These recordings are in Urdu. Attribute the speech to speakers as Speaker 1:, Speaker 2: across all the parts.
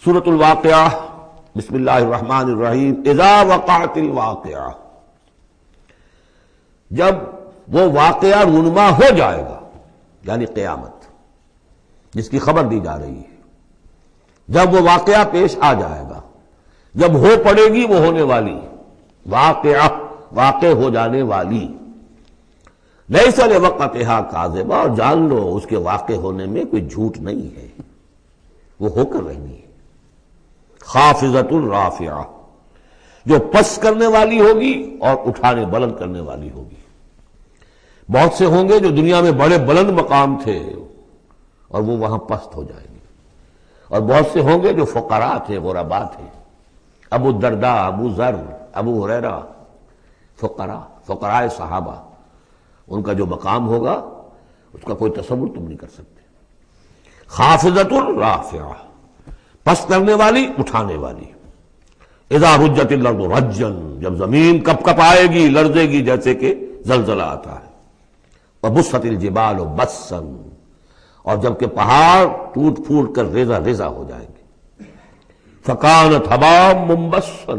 Speaker 1: سورۃ الواقعہ، بسم اللہ الرحمن الرحیم۔ اذا وقعت الواقعہ، جب وہ واقعہ رونما ہو جائے گا، یعنی قیامت جس کی خبر دی جا رہی ہے، جب وہ واقعہ پیش آ جائے گا، جب ہو پڑے گی وہ ہونے والی واقعہ، واقع ہو جانے والی، لیس لوقتھا کاذبہ، اور جان لو اس کے واقع ہونے میں کوئی جھوٹ نہیں ہے، وہ ہو کر رہنی ہے۔ خافضۃ رافعہ، جو پس کرنے والی ہوگی اور اٹھانے بلند کرنے والی ہوگی۔ بہت سے ہوں گے جو دنیا میں بڑے بلند مقام تھے اور وہ وہاں پست ہو جائیں گے، اور بہت سے ہوں گے جو فقراء تھے، غرباء تھے، ابو الدرداء، ابو ذر، ابو ہریرہ، فقراء صحابہ، ان کا جو مقام ہوگا اس کا کوئی تصور تم نہیں کر سکتے۔ خافضۃ رافعہ، پس کرنے والی، اٹھانے والی۔ اذا رجت الارض رجا، جب زمین کپ کپ آئے گی، لرزے گی جیسے کہ زلزلہ آتا ہے۔ وبست الجبال بسا، اور جب کہ پہاڑ ٹوٹ پھوٹ کر ریزہ ریزہ ہو جائیں گے۔ فکانت حباء منبثا،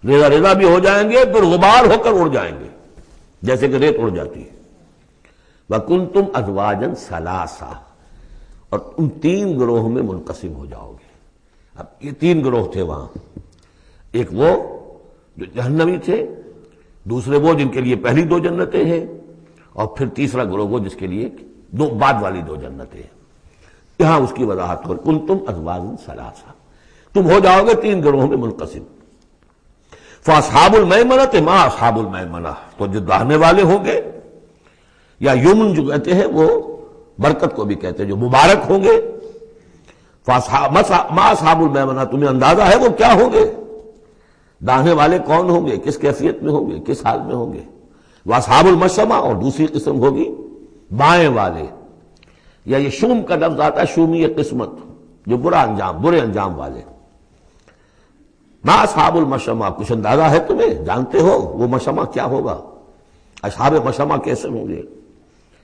Speaker 1: ریزہ ریزہ بھی ہو جائیں گے، پھر غبار ہو کر اڑ جائیں گے جیسے کہ ریت اڑ جاتی ہے۔ وکنتم ازواجا ثلاثا، اور تم تین گروہ میں منقسم ہو جاؤ گے۔ اب یہ تین گروہ تھے وہاں، ایک وہ جو جہنمی تھے، دوسرے وہ جن کے لیے پہلی دو جنتیں ہیں، اور پھر تیسرا گروہ وہ جس کے لیے دو بعد والی دو جنتیں ہیں۔ یہاں اس کی وضاحت کر، کنتم ازواجا ثلاثا، تم ہو جاؤ گے تین گروہوں میں منقسم۔ فاصحاب المیمنۃ ما اصحاب المیمنہ، تو جو داہنے والے ہوں گے، یا یمن جو کہتے ہیں وہ برکت کو بھی کہتے ہیں، جو مبارک ہوں گے۔ ما اصحاب المیمنہ، تمہیں اندازہ ہے وہ کیا ہوں گے؟ داہنے والے کون ہوں گے، کس کیفیت میں ہوں گے، کس حال میں ہوں گے؟ واصحاب المشأمہ، اور دوسری قسم ہوگی بائیں والے، یا یہ شوم کا لفظ آتا ہے، شومی قسمت، جو برے انجام والے۔ ما اصحاب المشأمہ، کچھ اندازہ ہے تمہیں، جانتے ہو وہ مشأمہ کیا ہوگا؟ اصحاب مشأمہ کیسے ہوں گے؟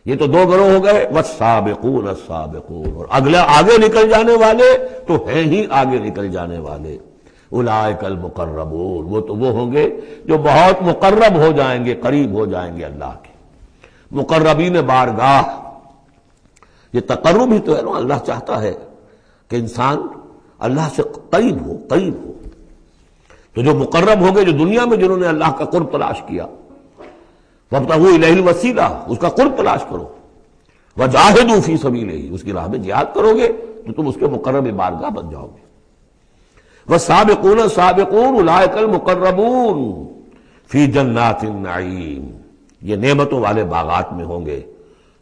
Speaker 1: یہ تو دو گروہ ہو گئے، والسابقون السابقون، اور اگلے آگے نکل جانے والے تو ہیں ہی آگے نکل جانے والے۔ اولئک المقربون، وہ تو وہ ہوں گے جو بہت مقرب ہو جائیں گے، قریب ہو جائیں گے اللہ کے۔ مقربین بارگاہ، یہ تقرب ہی تو ہے نا، اللہ چاہتا ہے کہ انسان اللہ سے قریب ہو، قریب ہو۔ تو جو مقرب ہوں گے، جو دنیا میں جنہوں نے اللہ کا قرب تلاش کیا، وابتغوا الیہ الوسیلہ، اس کا قرب تلاش کرو، وجاہدوا فی سبیلہ، اس کی راہ میں جہاد کرو گے تو تم اس کے مقرب بارگاہ بن جاؤ گے۔ والسابقون السابقون اولئک المقربون فی جنات النعیم، یہ نعمتوں والے باغات میں ہوں گے۔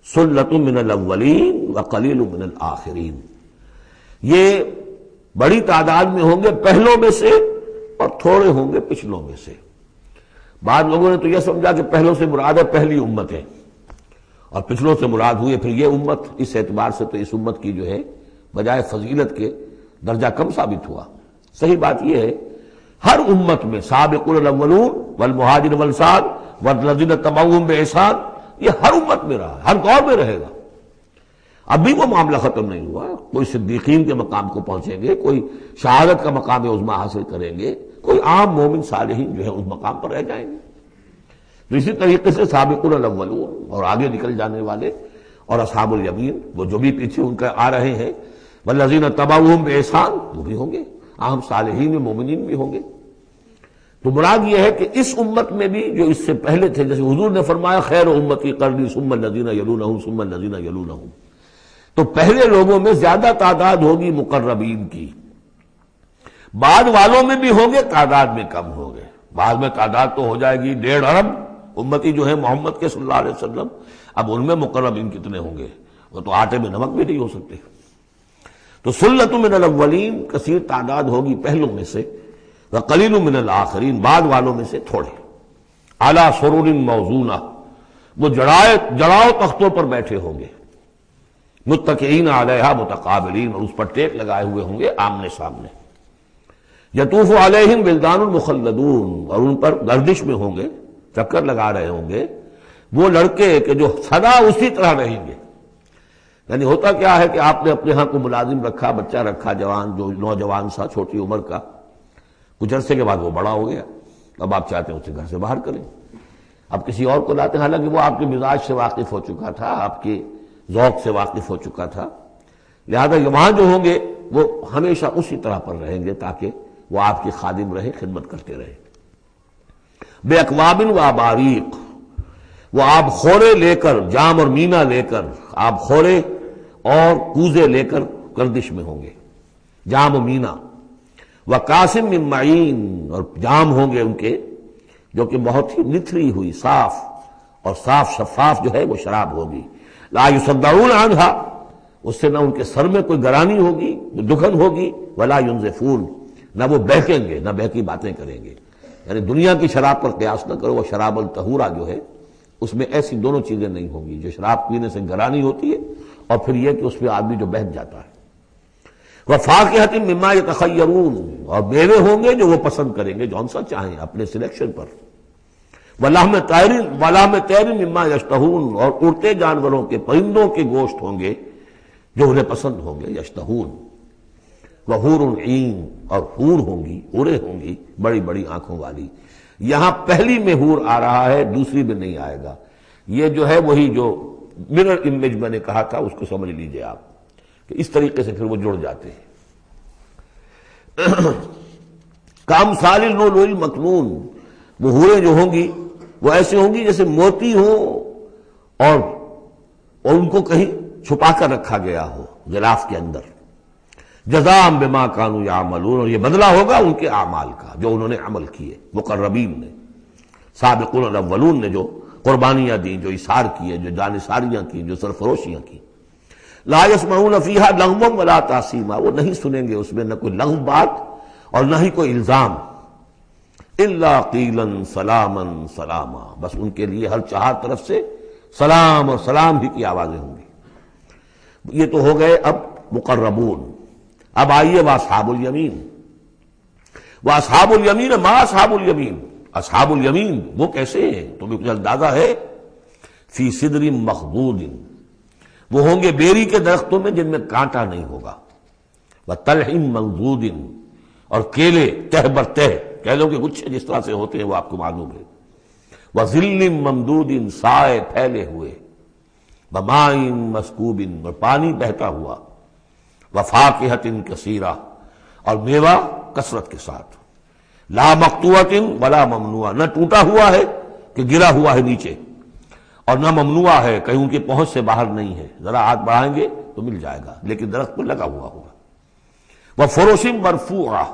Speaker 1: ثلۃ من الاولین وقلیل من الآخرین، یہ بڑی تعداد میں ہوں گے پہلوں میں سے، اور تھوڑے ہوں گے پچھلوں میں سے۔ بعض لوگوں نے تو یہ سمجھا کہ پہلوں سے مراد ہے پہلی امت ہے، اور پچھلوں سے مراد ہوئی پھر یہ امت۔ اس اعتبار سے تو اس امت کی جو ہے بجائے فضیلت کے درجہ کم ثابت ہوا۔ صحیح بات یہ ہے، ہر امت میں سابقون الاولون والمہاجرون والانصار والذین اتبعوہم بإحسان، یہ ہر امت میں رہا، ہر دور میں رہے گا۔ ابھی وہ معاملہ ختم نہیں ہوا، کوئی صدیقین کے مقام کو پہنچیں گے، کوئی شہادت کا مقام عظمیٰ حاصل کریں گے، کوئی عام مومن صالحین جو ہے اس مقام پر رہ جائیں گے۔ تو اسی طریقے سے سابقون الاولون، اور آگے نکل جانے والے، اور اصحاب الیمین، وہ جو بھی پیچھے ان کا آ رہے ہیں، والذین اتبعوہم بإحسان، وہ بھی ہوں گے، عام صالحین میں مومنین بھی ہوں گے۔ تو مراد یہ ہے کہ اس امت میں بھی جو اس سے پہلے تھے، جیسے حضور نے فرمایا خیر امتی قرنی ثم الذین یلونہم ثم الذین یلونہم، تو پہلے لوگوں میں زیادہ تعداد ہوگی مقربین کی، بعد والوں میں بھی ہوں گے، تعداد میں کم ہوں گے۔ بعد میں تعداد تو ہو جائے گی 1.5 ارب امتی جو ہے محمد کے صلی اللہ علیہ وسلم، اب ان میں مقربین کتنے ہوں گے؟ وہ تو آٹے میں نمک بھی نہیں ہو سکتے۔ تو ثلۃ من الاولین، کثیر تعداد ہوگی پہلوں میں سے، وقلیل من الآخرین، بعد والوں میں سے تھوڑے۔ علی سرر موضونہ، وہ جڑاؤ تختوں پر بیٹھے ہوں گے، متکئین علیہا متقابلین، اور اس پر ٹیک لگائے ہوئے ہوں گے آمنے سامنے۔ یطوف علیہم ولدان مخلدون، اور ان پر گردش میں ہوں گے، چکر لگا رہے ہوں گے وہ لڑکے کہ جو سدا اسی طرح رہیں گے، یعنی ہوتا کیا ہے کہ آپ نے اپنے ہاں کو ملازم رکھا، بچہ رکھا، جوان جو نوجوان سا چھوٹی عمر کا، کچھ عرصے کے بعد وہ بڑا ہو گیا، اب آپ چاہتے ہیں اسے گھر سے باہر کریں، اب کسی اور کو لاتے ہیں، حالانکہ وہ آپ کے مزاج سے واقف ہو چکا تھا، آپ کے ذوق سے واقف ہو چکا تھا، لہذا وہاں جو ہوں گے وہ ہمیشہ اسی طرح پر رہیں گے تاکہ وہ آپ کی خادم رہے، خدمت کرتے رہے۔ بے اکواب و اباریق، وہ آب خورے لے کر، جام اور مینا لے کر، آب خورے اور کوزے لے کر گردش میں ہوں گے، جام و مینا، وقاسم من معین، اور جام ہوں گے ان کے جو کہ بہت ہی نتھری ہوئی، صاف اور صاف شفاف جو ہے وہ شراب ہوگی، لا یصدعون عنہا، اس سے نہ ان کے سر میں کوئی گرانی ہوگی، دکھن ہوگی، ولا ینزفون، نہ وہ بہکیں گے، نہ بہکی باتیں کریں گے۔ یعنی دنیا کی شراب پر قیاس نہ کرو، وہ شراب الطہورہ جو ہے اس میں ایسی دونوں چیزیں نہیں ہوں گی، جو شراب پینے سے گرانی ہوتی ہے اور پھر یہ کہ اس میں آدمی جو بہک جاتا ہے۔ وَفَاكِهَةٍ مِّمَّا يَتَخَيَّرُونَ، اور میوے ہوں گے جو وہ پسند کریں گے، جون سا چاہیں اپنے سلیکشن پر۔ وَلَحْمِ طَيْرٍ مِّمَّا يَشْتَهُونَ، اور اڑتے جانوروں کے، پرندوں کے گوشت ہوں گے جو انہیں پسند ہوں گے، یشتہون۔ وَحُورٌ عِین، اور حور ہوں گی، حوریں ہوں گی بڑی بڑی آنکھوں والی۔ یہاں پہلی میں حور آ رہا ہے، دوسری میں نہیں آئے گا، یہ جو ہے وہی جو مرر امیج میں نے کہا تھا اس کو سمجھ لیجئے آپ، کہ اس طریقے سے پھر وہ جڑ جاتے ہیں۔ کامثال اللؤلؤ المکنون، وہ حوریں جو ہوں گی وہ ایسے ہوں گی جیسے موتی ہوں اور ان کو کہیں چھپا کر رکھا گیا ہو غلاف کے اندر۔ جزاء بما كانوا يعملون، اور یہ بدلہ ہوگا ان کے اعمال کا جو انہوں نے عمل کیے، مقربین نے، سابقون الاولون نے جو قربانیاں دیں، جو اثار کیے، جو جانثاریاں کی، جو سرفروشیاں کی۔ لا يسمعون فيها لغوا ولا تاثیما، وہ نہیں سنیں گے اس میں نہ کوئی لغو بات اور نہ ہی کوئی الزام، الا قیلا سلاما سلاما، بس ان کے لیے ہر چہار طرف سے سلام اور سلام ہی کی آوازیں ہوں گی۔ یہ تو ہو گئے اب مقربون۔ اب آئیے واصحاب الیمین، واصحاب الیمین ما اصحاب الیمین، اصحاب الیمین وہ کیسے ہیں تمہیں کچھ اندازہ ہے؟ فی صدر مخضود، وہ ہوں گے بیری کے درختوں میں جن میں کانٹا نہیں ہوگا، وطلح منضود، اور کیلے تہ بر تہ، کیلوں کے گچھے جس طرح سے ہوتے ہیں وہ آپ کو معلوم ہے، وظل ممدود، سائے پھیلے ہوئے، وماء مسکوب، اور پانی بہتا ہوا، وفاکہۃ کثیرہ، اور میوہ کثرت کے ساتھ، لا مقطوعۃ ولا ممنوعہ، نہ ٹوٹا ہوا ہے کہ گرا ہوا ہے نیچے، اور نہ ممنوع ہے کہیں ان کی پہنچ سے باہر نہیں ہے، ذرا ہاتھ بڑھائیں گے تو مل جائے گا لیکن درخت پر لگا ہوا ہوگا۔ وفرش مرفوعہ،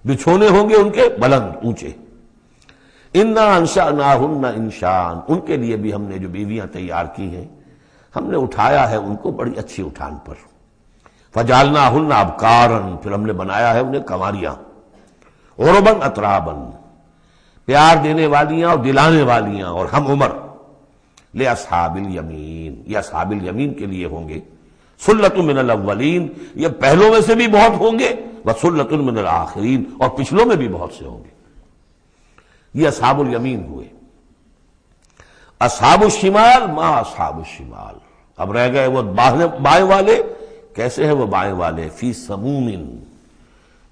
Speaker 1: بچھونے ہوں گے ان کے بلند اونچے۔ انا انشأناہن انشاء، ان کے لیے بھی ہم نے جو بیویاں تیار کی ہیں ہم نے اٹھایا ہے ان کو بڑی اچھی اٹھان پر۔ فجعلناہن ابکارا، پھر ہم نے بنایا ہے انہیں کنواریاں، عربا اترابا، پیار دینے والیاں اور دلانے والیاں اور ہم عمر، لاصحاب الیمین، یہ اصحاب الیمین کے لیے ہوں گے، سلۃ من الاولین، یہ پہلوں میں سے بھی بہت ہوں گے، وسلۃ من الآخرین، اور پچھلوں میں بھی بہت سے ہوں گے۔ یہ اصحاب الیمین ہوئے۔ اصحاب الشمال ما اصحاب الشمال، اب رہ گئے وہ بائیں والے، کیسے ہیں وہ بائیں والے؟ فی سموم،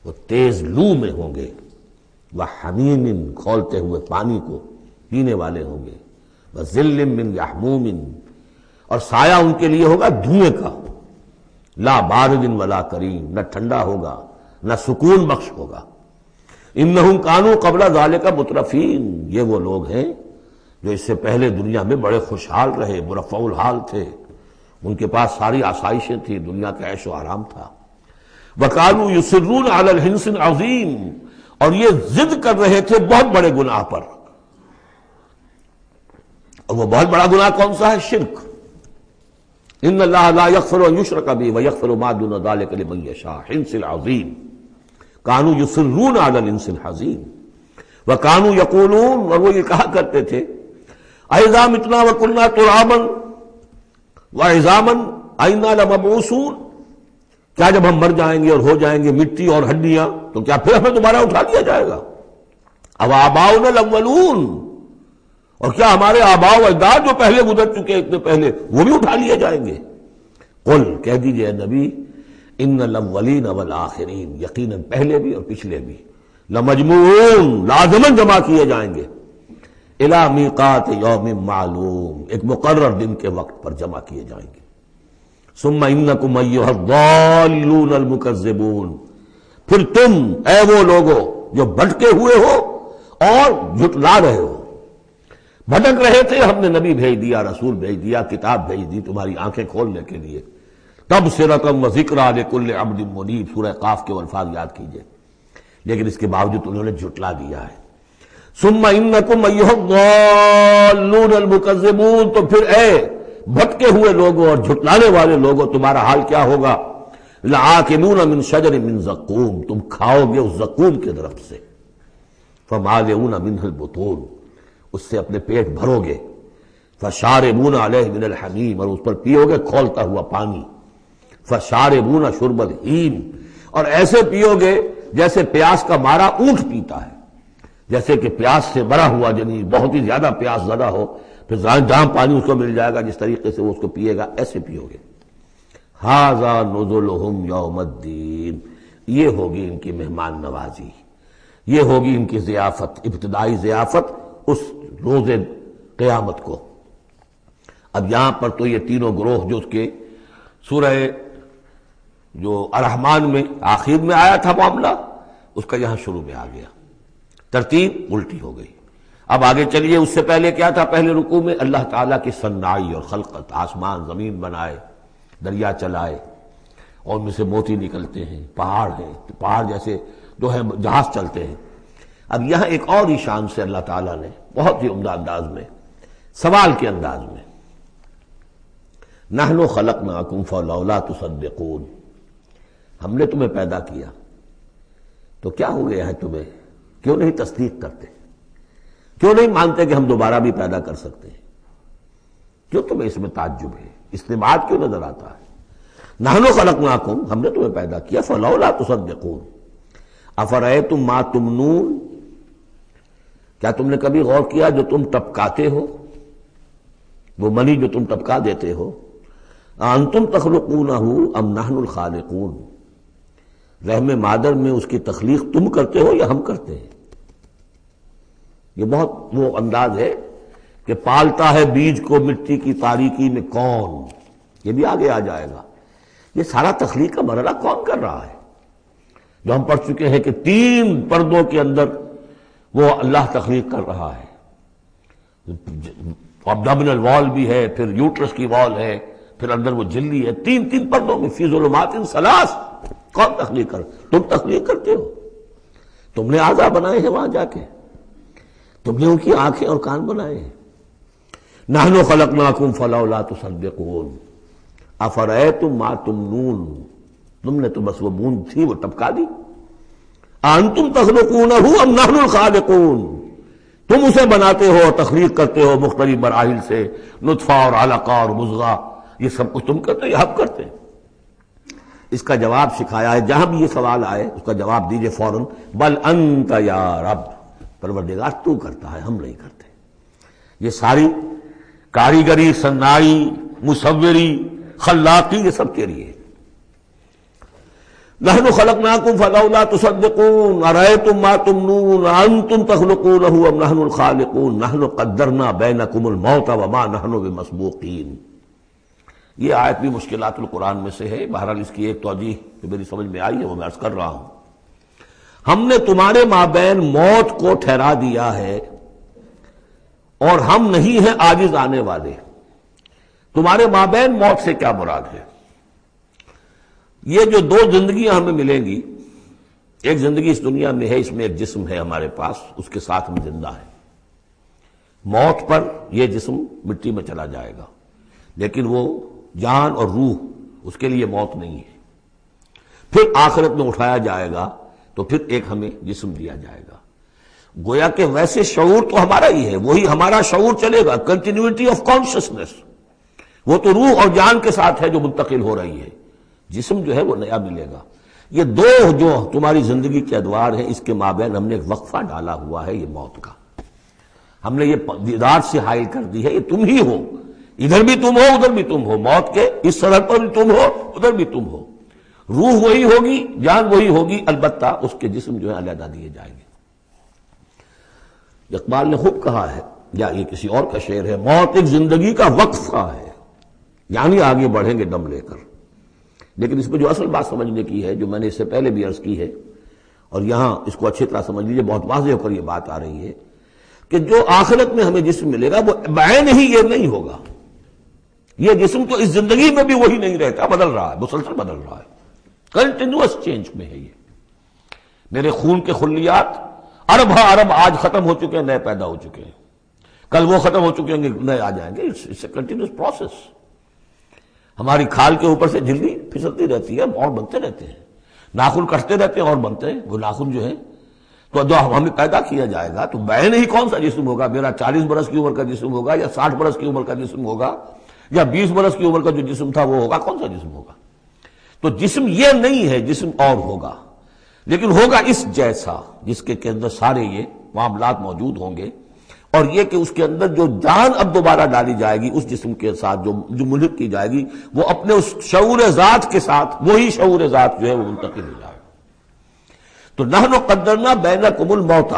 Speaker 1: وہ تیز لو میں ہوں گے، وحمیم، کھولتے ہوئے پانی کو پینے والے ہوں گے، وظل من یحموم، اور سایہ ان کے لیے ہوگا دھوئیں کا، لا بارد ولا کریم، نہ ٹھنڈا ہوگا نہ سکون بخش ہوگا۔ انہم کانوا قبل ذالک مترفین، یہ وہ لوگ ہیں جو اس سے پہلے دنیا میں بڑے خوشحال رہے، مرفع الحال تھے، ان کے پاس ساری آسائشیں تھیں، دنیا کا عیش و آرام تھا۔ وکانوا یصرون علی الحنث العظیم، اور یہ ضد کر رہے تھے بہت بڑے گناہ پر، اور وہ بہت بڑا گناہ کون سا ہے؟ شرک۔ ان اللہ لا یغفر ان یشرک بہ ویغفر ما دون ذلک لمن یشاء، حنث العظیم، کانوا یصرون علی الحنث العظیم، وکانوا یقولون، اور وہ یہ کہا کرتے تھے، اذا متنا وکنا ترابا وعظاما ائنا لمبعوثون، کیا جب ہم مر جائیں گے اور ہو جائیں گے مٹی اور ہڈیاں تو کیا پھر ہمیں دوبارہ اٹھا لیا جائے گا؟ اب آباؤنا الاولون، اور کیا ہمارے آباء و اجداد جو پہلے گزر چکے اتنے پہلے وہ بھی اٹھا لیے جائیں گے؟ قل کہہ دیجئے نبی، ان الاولین والآخرین، یقیناً پہلے بھی اور پچھلے بھی، لمجموعون لازماً جمع کیے جائیں گے، الی میقات یوم معلوم، ایک مقرر دن کے وقت پر جمع کیے جائیں گے۔ ثم انکم ایھا الضالون المکذبون، پھر تم اے وہ لوگو جو بھٹکے ہوئے ہو اور جھٹلا رہے ہو۔ بھٹک رہے تھے، ہم نے نبی بھیج دیا، رسول بھیج دیا، کتاب بھیج دی تمہاری آنکھیں کھولنے کے لیے۔ تبصرۃ و ذکریٰ لکل عبد منیب، سورہ قاف کے الفاظ یاد کیجئے، لیکن اس کے باوجود انہوں نے جھٹلا دیا ہے۔ ثم انکم ایھا الضالون المکذبون، تو پھر اے بھٹکے ہوئے لوگوں اور جھٹلانے والے لوگوں، تمہارا حال کیا ہوگا؟ لآکلون من شجر من زقوم، تم کھاؤ گے اس زقوم کے درخت سے، فمالئون منہ البطون، اس سے اپنے پیٹ بھرو گے، فشاربون علیہ من الحمیم، اور اس پر پیو گے کھولتا ہوا پانی، فشاربون شرب الہیم، اور ایسے پیو گے جیسے پیاس کا مارا اونٹ پیتا ہے، جیسے کہ پیاس سے مرا ہوا جنی بہت ہی زیادہ پیاس زدہ ہو، پھر جہاں پانی اس کو مل جائے گا جس طریقے سے وہ اس کو پیے گا، ایسے پیو گے۔ ھذا نزلہم یوم الدین، یہ ہوگی ان کی مہمان نوازی، یہ ہوگی ان کی ضیافت، ابتدائی ضیافت اس روز قیامت کو۔ اب یہاں پر تو یہ تینوں گروہ جو اس کے سورہ جو الرحمن میں آخر میں آیا تھا معاملہ، اس کا یہاں شروع میں آ گیا، ترتیب الٹی ہو گئی۔ اب آگے چلیے، اس سے پہلے کیا تھا؟ پہلے رکوع میں اللہ تعالیٰ کی صنعائی اور خلقت، آسمان زمین بنائے، دریا چلائے اور ان میں سے موتی نکلتے ہیں، پہاڑ ہیں، پہاڑ جیسے جو ہے جہاز چلتے ہیں۔ اب یہاں ایک اور ہی شان سے اللہ تعالیٰ نے بہت ہی عمدہ انداز میں، سوال کے انداز میں، نحن خلقناکم فلولا تصدقون، ہم نے تمہیں پیدا کیا تو کیا ہو گیا ہے تمہیں، کیوں نہیں تصدیق کرتے، کیوں نہیں مانتے کہ ہم دوبارہ بھی پیدا کر سکتے ہیں، کیوں تمہیں اس میں تعجب ہے، استبعاد کیوں نظر آتا ہے؟ نحن خلقناکم، ہم نے تمہیں پیدا کیا، فلولا تصدقون افرأیتم ما تمنون، کیا تم نے کبھی غور کیا جو تم ٹپکاتے ہو، وہ منی جو تم ٹپکا دیتے ہو؟ انتم تخلقونہ ام نحن الخالقون، رحم مادر میں اس کی تخلیق تم کرتے ہو یا ہم کرتے ہیں؟ یہ بہت وہ انداز ہے کہ پالتا ہے بیج کو مٹی کی تاریکی میں کون، یہ بھی آگے آ جائے گا۔ یہ سارا تخلیق کا مرحلہ کون کر رہا ہے، جو ہم پڑھ چکے ہیں کہ 3 پردوں کے اندر وہ اللہ تخلیق کر رہا ہے، ابڈومینل وال بھی ہے، پھر یوٹرس کی وال ہے، پھر اندر وہ جھلی ہے، 3 پردوں میں، فی ظلمات ثلاث، کون تخلیق کر؟ تم تخلیق کرتے ہو، تم نے اعضاء بنائے ہیں وہاں جا کے، تم نے ان کی آنکھیں اور کان بنائے ہیں۔ نحن خلقناکم فلولا تصدقون افرأیتم ما تمنون، تم نے تو بس وہ بوند تھی وہ ٹپکا دی۔ انتم تخلقونہ ام نحن الخالقون، تم اسے بناتے ہو، تخلیق کرتے ہو مختلف مراحل سے، نطفہ اور علقہ اور مضغہ، یہ سب کچھ تم کرتے یا ہم کرتے ہیں؟ اس کا جواب سکھایا ہے، جہاں بھی یہ سوال آئے اس کا جواب دیجئے فوراً، بل انت یا رب، پروردگار تو کرتا ہے، ہم نہیں کرتے۔ یہ ساری کاریگری، صنائی، مصوری، خلاقی، یہ سب تیری ہے۔ نحن خلقناکم فلولا تصدقون ارأیتم ما تمنون انتم تخلقونہ ام نحن الخالقون نحن قدرنا بینکم الموت وما نحن بمسبوقین۔ یہ آیت بھی مشکلات القرآن میں سے ہے، بہرحال اس کی ایک توجیہ جو میری سمجھ میں آئی ہے وہ میں عرض کر رہا ہوں۔ ہم نے تمہارے مابین موت کو ٹھہرا دیا ہے اور ہم نہیں ہیں عاجز آنے والے۔ تمہارے مابین موت سے کیا مراد ہے؟ یہ جو 2 زندگیاں ہمیں ملیں گی، ایک زندگی اس دنیا میں ہے، اس میں ایک جسم ہے ہمارے پاس، اس کے ساتھ ہم زندہ ہیں۔ موت پر یہ جسم مٹی میں چلا جائے گا، لیکن وہ جان اور روح، اس کے لیے موت نہیں ہے۔ پھر آخرت میں اٹھایا جائے گا تو پھر ایک ہمیں جسم دیا جائے گا، گویا کہ ویسے شعور تو ہمارا ہی ہے، وہی ہمارا شعور چلے گا، کنٹینیوٹی آف کانشسنس، وہ تو روح اور جان کے ساتھ ہے جو منتقل ہو رہی ہے، جسم جو ہے وہ نیا ملے گا۔ یہ 2 جو تمہاری زندگی کے ادوار ہیں، اس کے مابین ہم نے ایک وقفہ ڈالا ہوا ہے، یہ موت کا۔ ہم نے یہ دیدار سے حائل کر دی ہے، یہ تم ہی ہو ادھر بھی تم ہو ادھر بھی تم ہو، موت کے اس سرحد پر بھی تم ہو ادھر بھی تم ہو، روح وہی ہوگی، جان وہی ہوگی، البتہ اس کے جسم جو ہے علیحدہ دیے جائیں گے۔ اقبال نے خوب کہا ہے، یا یہ کسی اور کا شعر ہے، موت ایک زندگی کا وقفہ ہے، یعنی آگے بڑھیں گے دم لے کر۔ لیکن اس میں جو اصل بات سمجھنے کی ہے، جو میں نے اس سے پہلے بھی عرض کی ہے، اور یہاں اس کو اچھی طرح سمجھ لیجیے، بہت واضح ہو کر یہ بات آ رہی ہے کہ جو آخرت میں ہمیں جسم ملے گا وہ بعین ہی یہ نہیں ہوگا۔ یہ جسم تو اس زندگی میں بھی وہی نہیں رہتا، بدل رہا ہے، مسلسل بدل رہا ہے، کنٹینیوس چینج میں ہے۔ یہ میرے خون کے خلیات ارب ہا ارب آج ختم ہو چکے ہیں، نئے پیدا ہو چکے ہیں، کل وہ ختم ہو چکے ہیں، نئے آ جائیں گے۔ It's a continuous process. ہماری کھال کے اوپر سے جھلی پھسلتی رہتی ہے، اور بنتے رہتے ہیں، ناخن کٹتے رہتے ہیں اور بنتے ہیں وہ ناخن جو ہیں۔ تو جو ہمیں پیدا کیا جائے گا تو بعین ہی کون سا جسم ہوگا؟ میرا 40 برس کی عمر کا جسم ہوگا، یا 60 برس کی عمر کا جسم ہوگا، یا 20 برس کی عمر کا جو جسم تھا وہ ہوگا؟ کون سا جسم ہوگا؟ تو جسم یہ نہیں ہے، جسم اور ہوگا، لیکن ہوگا اس جیسا، جس کے اندر سارے یہ معاملات موجود ہوں گے، اور یہ کہ اس کے اندر جو جان اب دوبارہ ڈالی جائے گی اس جسم کے ساتھ، جو ملحق کی جائے گی، وہ اپنے اس شعور ذات کے ساتھ، وہی شعور ذات جو ہے وہ منتقل ہو جائے گا۔ تو نحن قدرنا بینکم الموت،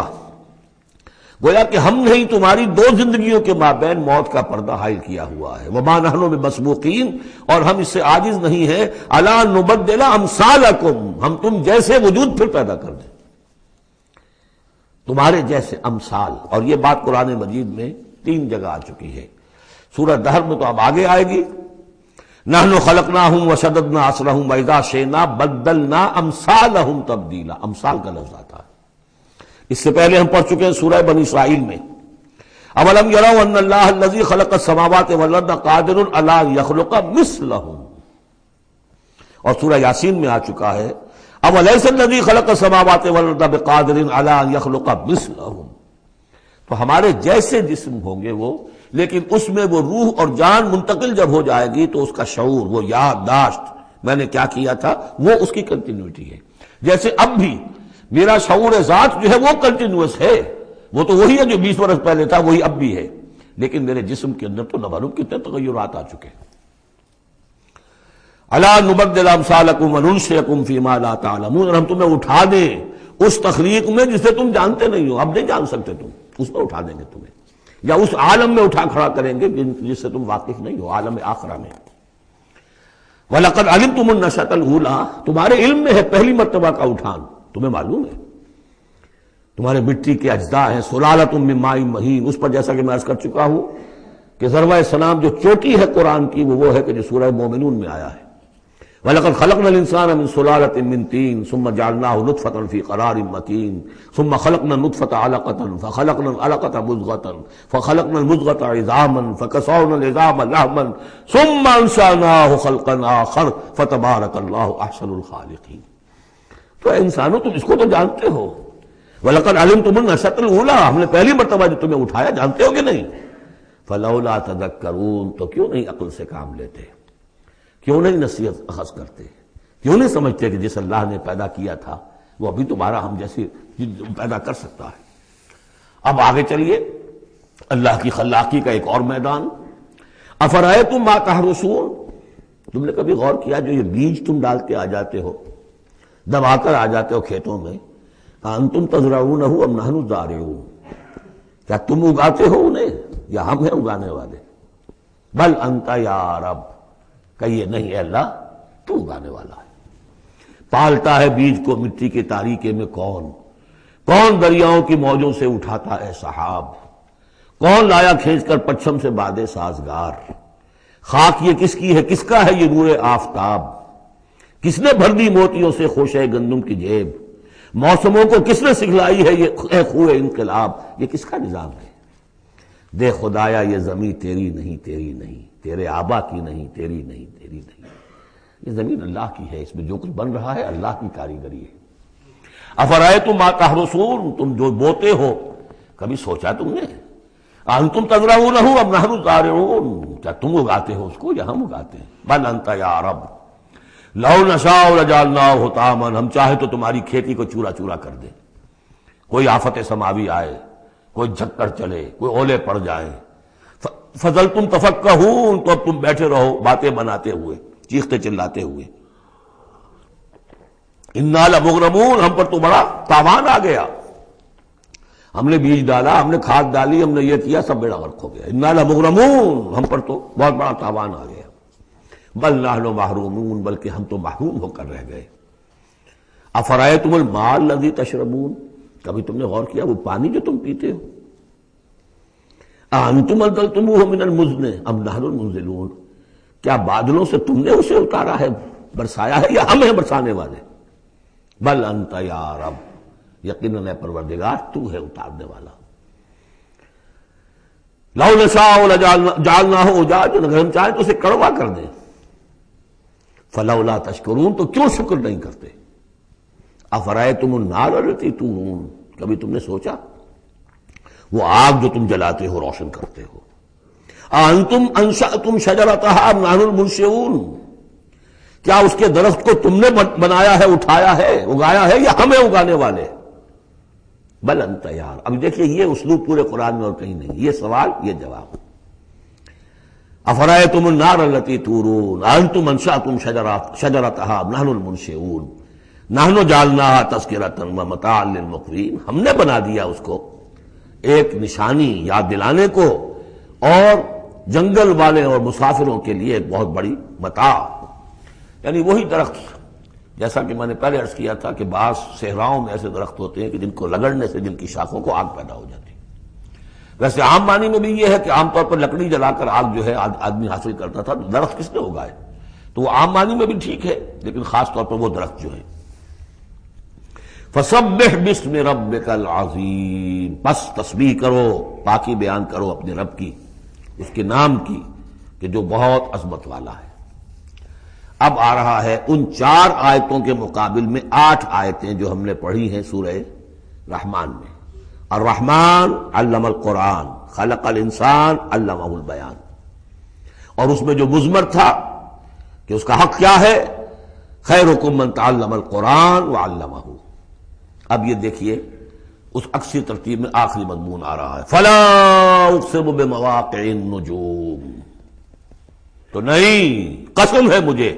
Speaker 1: گویا کہ ہم نے تمہاری دو زندگیوں کے مابین موت کا پردہ حائل کیا ہوا ہے۔ وما نحن بمسبوقین، اور ہم اس سے عاجز نہیں ہیں، الا نبدل امثالکم، ہم تم جیسے وجود پھر پیدا کر دیں، تمہارے جیسے امثال۔ اور یہ بات قرآن مجید میں 3 جگہ آ چکی ہے، سورہ دہر میں تو اب آگے آئے گی، نحن خلقناہم وشددنا اسرہم واذا شئنا بدلنا امثالہم تبدیلا، امثال کا لفظ آتا ہے۔ اس سے پہلے ہم پڑھ چکے ہیں سورہ بنی اسرائیل میں، اولم یروا ان اللہ الذی خلق السماوات والارض قادر علی ان یخلق مثلہم، اور سورہ یاسین میں آ چکا ہے اولیس الذی خلق السماوات والارض بقادر علی ان یخلق مثلہم۔ تو ہمارے جیسے جسم ہوں گے وہ، لیکن اس میں وہ روح اور جان منتقل جب ہو جائے گی تو اس کا شعور، وہ یادداشت، میں نے کیا کیا تھا، وہ اس کی کنٹینیوٹی ہے۔ جیسے اب بھی میرا شعور ذات جو ہے وہ کنٹینیوس ہے، وہ تو وہی ہے جو 20 برس پہلے تھا، وہی اب بھی ہے، لیکن میرے جسم کے اندر تو نہ معلوم کتنے تغیرات آ چکے ہیں۔ الا نبدل امثالکم وننشئکم فیما لا تعلمون، اور ہم تمہیں اٹھا دیں اس تخلیق میں جسے تم جانتے نہیں ہو، اب نہیں جان سکتے تم، اس میں اٹھا دیں گے تمہیں، یا اس عالم میں اٹھا کھڑا کریں گے جس سے تم واقف نہیں ہو، عالم آخرہ میں۔ وَلَقَدْ عَلِمْتُمُ النَّشْأَةَ الْأُولَىٰ، تمہارے علم میں ہے پہلی مرتبہ کا اٹھان، تمہیں معلوم ہے، تمہارے مٹی کے اجزاء ہیں، سلالۃ من ماء مہین، اس پر جیسا کہ میں عرض کر چکا ہوں کہ ذروۂ سلام جو چوٹی ہے قرآن کی وہ ہے کہ جو سورہ مومنون میں آیا ہے، وَلَقَدْ خَلَقْنَا الْإِنسَانَ مِنْ سُلَالَةٍ مِنْ طِينٍ ثُمَّ جَعَلْنَاهُ نُطْفَةً فِي قَرَارٍ مَكِينٍ ثُمَّ خَلَقْنَا النُّطْفَةَ عَلَقَةً فَخَلَقْنَا الْعَلَقَةَ مُضْغَةً فَخَلَقْنَا الْمُضْغَةَ عِظَامًا فَكَسَوْنَا الْعِظَامَ لَحْمًا ثُمَّ أَنشَأْنَاهُ خَلْقًا آخَرَ فَتَبَارَكَ اللَّهُ أَحْسَنُ الْخَالِقِينَ۔ تو اے انسانوں تم اس کو تو جانتے ہو، وَلَقَدْ عَلِمْتُمُ النَّشْأَةَ الْأُولَىٰ، ہم نے پہلی مرتبہ جو تمہیں اٹھایا جانتے ہو کہ نہیں، فَلَوْلَا تَذَكَّرُونَ، تو کیوں نہیں عقل سے کام لیتے، کیوں نہیں نصیحت اخذ کرتے، کیوں نہیں سمجھتے کہ جس اللہ نے پیدا کیا تھا وہ ابھی تمہارا ہم جیسے پیدا کر سکتا ہے۔ اب آگے چلیے، اللہ کی خلاقی کا ایک اور میدان، افرأیتم ما تحرثون، تم نے کبھی غور کیا جو یہ بیج تم ڈال کے آ جاتے ہو، دبا کر آ جاتے ہو کھیتوں میں، انتم تزرعونہ ام نحن الزارعون، کیا تم اگاتے ہو انہیں یا ہم ہیں اگانے والے؟ بل انت یا رب، کہیے نہیں اے اللہ تو اگانے والا ہے۔ پالتا ہے بیج کو مٹی کے تاریکے میں کون دریاؤں کی موجوں سے اٹھاتا ہے سحاب، کون لایا کھینچ کر پچھم سے بادے سازگار، خاک یہ کس کی ہے، کس کا ہے یہ نور آفتاب، کس نے بھر دی موتیوں سے خوشہ گندم کی جیب، موسموں کو کس نے سکھلائی ہے یہ خوہ انقلاب، یہ کس کا نظام ہے؟ دے خدایا یہ زمین تیری نہیں، تیری نہیں، تیرے آبا کی نہیں، تیری نہیں، تیری نہیں، یہ زمین اللہ کی ہے، اس میں جو کچھ بن رہا ہے اللہ کی کاریگری ہے۔ افرأیتم ما تحرثون، تم جو بوتے ہو کبھی سوچا تم نے، انتم تزرعونہ ام نحن الزارعون، کیا تم اگاتے ہو اس کو یا ہم اگاتے ہیں؟ بل انت یا رب لو نشاء لجعلناہ حطاما، ہم چاہے تو تمہاری کھیتی کو چورا چورا کر دیں، کوئی آفت سماوی آئے، کوئی جھکڑ چلے، کوئی اولے پڑ جائیں، فظلتم تفکہون، تو اب تم بیٹھے رہو باتیں بناتے ہوئے، چیختے چلاتے ہوئے، انا لمغرمون، ہم پر تو بڑا تاوان آ گیا، ہم نے بیج ڈالا، ہم نے کھاد ڈالی، ہم نے یہ کیا، سب بیڑا غرق ہو گیا، انا لمغرمون، ہم پر تو بہت بڑا تاوان آ گیا، بل نحن محرومون، بلکہ ہم تو محروم ہو کر رہ گئے، افرأیتم الماء الذی تشربون، کبھی تم نے غور کیا وہ پانی جو تم پیتے ہو، انتم انزلتموہ من المزن ام نحن المنزلون، کیا بادلوں سے تم نے اسے اتارا ہے، برسایا ہے، یا ہم ہیں برسانے والے، بل انت یا رب، یقیناً اے پروردگار تو ہے اتارنے والا، لو نشاء لجعلناہ اجاجا، اگر ہم چاہیں تو اسے کڑوا کر دیں، فلولا تشکرون، تو کیوں شکر نہیں کرتے، افرأیتم النار التی تورون، کبھی تم نے سوچا وہ آگ جو تم جلاتے ہو، روشن کرتے ہو، انتم انشأتم شجرتها ام نحن المنشئون، کیا اس کے درخت کو تم نے بنایا ہے، اٹھایا ہے، اگایا ہے، یا ہمیں اگانے والے، بل انت یار، اب دیکھیے یہ اسلوب پورے قرآن میں اور کہیں نہیں، یہ سوال یہ جواب، افرأیتم النار التی تورون انتم انشأتم شجرتها ام نحن المنشئون نحن جعلناها تذکرۃ ومتاعا للمقوین، ہم نے بنا دیا اس کو ایک نشانی یاد دلانے کو، اور جنگل والے اور مسافروں کے لیے ایک بہت بڑی متاع، یعنی وہی درخت، جیسا کہ میں نے پہلے عرض کیا تھا کہ بعض صحراؤں میں ایسے درخت ہوتے ہیں کہ جن کو رگڑنے سے جن کی شاخوں کو آگ پیدا ہو جاتی ہے، ویسے عام معنی میں بھی یہ ہے کہ عام طور پر لکڑی جلا کر آگ جو ہے آدمی حاصل کرتا تھا، درخت کس نے اگائے، تو وہ عام معنی میں بھی ٹھیک ہے، لیکن خاص طور پر وہ درخت جو ہے، فسبح باسم ربک العظیم، پس تسبیح کرو، پاکی بیان کرو اپنے رب کی، اس کے نام کی کہ جو بہت عظمت والا ہے۔ اب آ رہا ہے ان 4 آیتوں کے مقابل میں 8 آیتیں جو ہم نے پڑھی ہیں سورہ رحمان میں، الرحمن علم القرآن خلق الانسان علمہ البیان، اور اس میں جو مضمر تھا کہ اس کا حق کیا ہے، خیرکم من تعلم القرآن وعلمہ، اب یہ دیکھیے اس عکسی ترتیب میں آخری مضمون آ رہا ہے، فلا اقسم بمواقع النجوم، تو نہیں، قسم ہے مجھے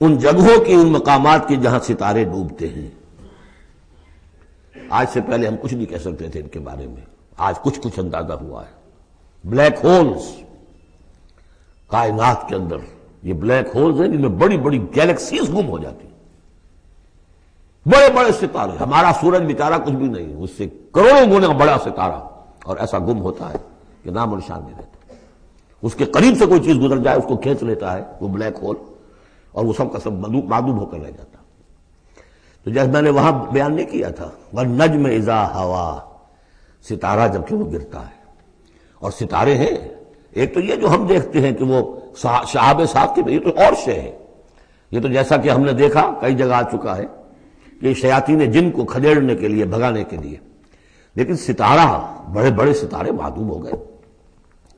Speaker 1: ان جگہوں کی، ان مقامات کی جہاں ستارے ڈوبتے ہیں۔ آج سے پہلے ہم کچھ نہیں کہہ سکتے تھے ان کے بارے میں، آج کچھ اندازہ ہوا ہے۔ بلیک ہولز کائنات کے اندر، یہ بلیک ہولز ہیں جن میں بڑی بڑی گیلیکسیز گم ہو جاتی ہیں، بڑے بڑے ستارے، ہمارا سورج بیچارہ کچھ بھی نہیں، اس سے کروڑوں گنا بڑا ستارہ، اور ایسا گم ہوتا ہے کہ نام و نشان نہیں رہتا، اس کے قریب سے کوئی چیز گزر جائے اس کو کھینچ لیتا ہے وہ بلیک ہول، اور وہ سب کا سب معدوم ہو کر رہ جاتا۔ تو جیسے میں نے وہاں بیان نہیں کیا تھا، والنجم اذا ہوا، ستارہ جب کہ وہ گرتا ہے، اور ستارے ہیں، ایک تو یہ جو ہم دیکھتے ہیں کہ وہ شہاب ثاقب، یہ تو اور شے ہے، یہ تو جیسا کہ ہم نے دیکھا کئی جگہ آ چکا ہے کہ شیاطین جن کو کھدیڑنے کے لیے، بھگانے کے لیے، لیکن ستارہ، بڑے بڑے ستارے معدوم ہو گئے،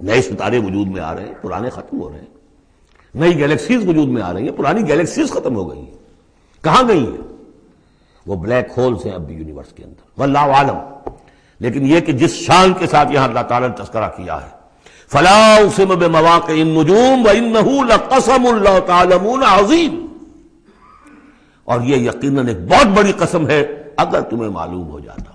Speaker 1: نئے ستارے وجود میں آ رہے ہیں، پرانے ختم ہو رہے ہیں، نئی گیلیکسیز وجود میں آ رہی ہیں، پرانی گیلیکسیز ختم ہو گئی ہیں، کہاں گئی ہیں؟ وہ بلیک ہولز ہیں اب بھی یونیورس کے اندر، واللہ عالم۔ لیکن یہ کہ جس شان کے ساتھ یہاں اللہ تعالیٰ نے تذکرہ کیا ہے، فلا اقسم بمواقع النجوم وانہ لقسم لو تعلمون عظیم، اور یہ یقیناً ایک بہت بڑی قسم ہے اگر تمہیں معلوم ہو جاتا۔